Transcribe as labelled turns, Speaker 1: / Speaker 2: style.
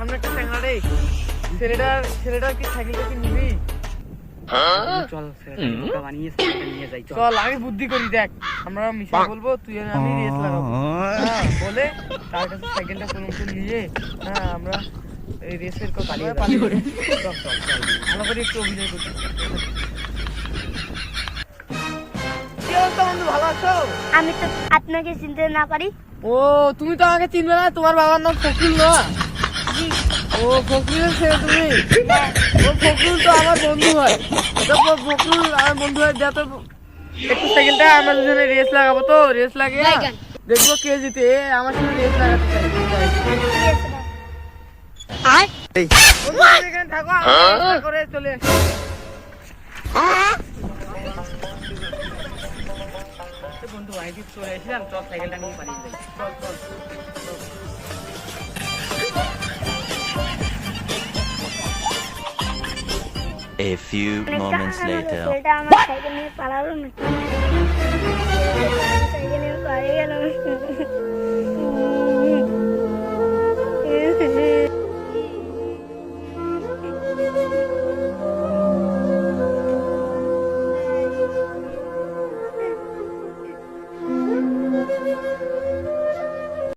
Speaker 1: সামনে একটা ট্যাংরা রে, ছেলেটার কি সাইকেলটা কি নিবি?
Speaker 2: চল ছেলেটা বানিয়ে সাইকেল নিয়ে যাই চল।
Speaker 1: চল আগে বুদ্ধি করি দেখ, আমরা মিশে বলবো তুই আর আমি রেস লাগাবো, হ্যাঁ বলে তার কাছে সাইকেলটা কোনো নিয়ে, হ্যাঁ আমরা এই রেসের কথা পালিয়ে করে চল চল চল ভালো করে একটু অভিনয় করছি। কি অবস্থা বন্ধু, ভালো আছো?
Speaker 3: আমি তো আপনাকে চিনতে না পারি।
Speaker 1: ও তুমি তো আমাকে চিনবে না, তোমার বাবার নাম ফখরুল না?
Speaker 3: জি
Speaker 1: ও ফখরুলের ছেলে তুমি? ও ফখরুল তো আমার বন্ধু হয়, ফখরুল আমার বন্ধু হয়। যা তো একটু সাইকেলটা আমরা দুজনে রেস লাগাবো, তো রেস লাগিয়ে দেখবো কে জিতে। আমার সাথে রেস লাগাতে চাই।
Speaker 3: আর
Speaker 1: বন্ধু, তুমি এখানে থাকো, আমরা করে চলে আসি।
Speaker 2: বন্ধু আইডি চলে এসেছিলাম, চল সাইকেলটা নিয়ে পালিয়ে যাই।
Speaker 1: চল চল।
Speaker 4: A few moments later.
Speaker 3: ছেলেটা আমার সাইকেল নিয়ে পালালো না, সাইকেল নিয়ে পালিয়ে গেল।